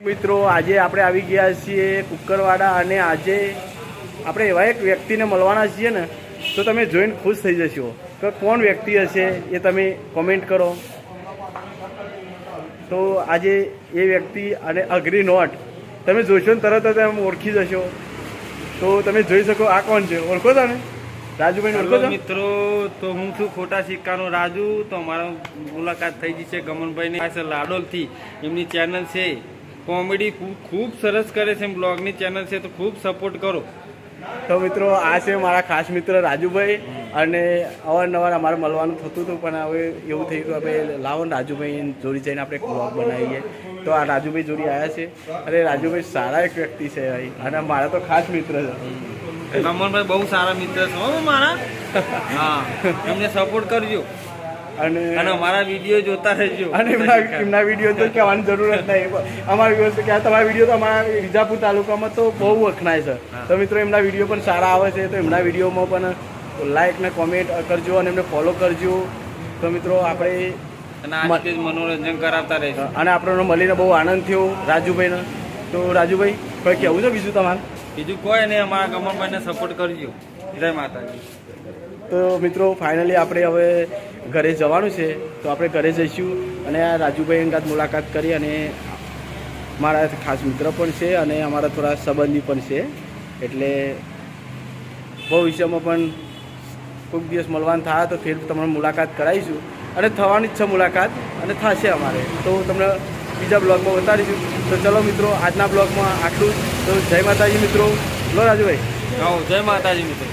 મિત્રો આજે આપણે આવી ગયા છીએ કુકરવાડા અને આજે આપણે એવા એક વ્યક્તિને મળવાના છીએ ને, તો તમે જોઈને ખુશ થઈ જશો કે કોણ વ્યક્તિ હશે એ તમે કોમેન્ટ કરો. તો આજે એ વ્યક્તિ અને અગ્રી નોટ તમે જોશો ને તરત જ તમે ઓળખી જશો. તો તમે જોઈ શકો આ કોણ છે, ઓળખો છો ને? રાજુભાઈ ઓળખો છો મિત્રો? તો હું છું ખોટા સિક્કાનો રાજુ. તો અમારો મુલાકાત થઈ ગઈ છે ગમનભાઈની પાસે લાડોલથી. એમની ચેનલ છે, કોમેડી ખૂબ સરસ કરે છે, બ્લોગની ચેનલ છે, તો ખૂબ સપોર્ટ કરો. તો મિત્રો આ છે મારા ખાસ મિત્ર રાજુભાઈ, અને અવારનવાર અમારે મળવાનું થતું હતું, પણ હવે એવું થઈ ગયું આપણે લાવો ને રાજુભાઈ જોડી જઈને આપણે બ્લોગ બનાવીએ. તો આ રાજુભાઈ જોડી આવ્યા છે. અરે રાજુભાઈ સારા એક વ્યક્તિ છે ભાઈ, અને મારા તો ખાસ મિત્ર છે. ગમનભાઈ બહુ સારા મિત્ર છે હો મારા. હા, એમને સપોર્ટ કરજો અને અમારા વિડીયો જોતા રહેજો. અને એમના વિડીયો તો કહેવાની જરૂર જ નહીં. અમારા વ્યવસ્થા કે તમારા વિડીયો તો અમારા વિજાપુર તાલુકામાં તો બહુ વખણાય છે. તો મિત્રો એમના વિડીયો પણ સારા આવે છે. તો એમના વિડીયોમાં પણ લાઈક ને કોમેન્ટ કરજો અને એમને ફોલો કરજો. તો મિત્રો આપણે મનોરંજન કરાવતા રહેજો. અને આપણને મળીને બહુ આનંદ થયો રાજુભાઈને. તો રાજુભાઈ કોઈ કહેવું છે બીજું તમારે? બીજું કોઈ નહીં, અમારા ગમનભાઈને સપોર્ટ કરજો. જય માતાજી. તો મિત્રો ફાઇનલી આપણે હવે ઘરે જવાનું છે. તો આપણે ઘરે જઈશું અને આ રાજુભાઈ અંગાત મુલાકાત કરી, અને મારા ખાસ મિત્ર પણ છે અને અમારા થોડા સંબંધી પણ છે. એટલે ભવિષ્યમાં પણ કોઈક દિવસ મળવાનું થાય તો ફેર તમને મુલાકાત કરાવીશું, અને થવાની જ છે મુલાકાત, અને થશે અમારે. તો તમને બીજા બ્લોગમાં બતાવીશું. તો ચલો મિત્રો, આજના બ્લોગમાં આટલું જ. તો જય માતાજી મિત્રો. લો રાજુભાઈ. જય માતાજી મિત્રો.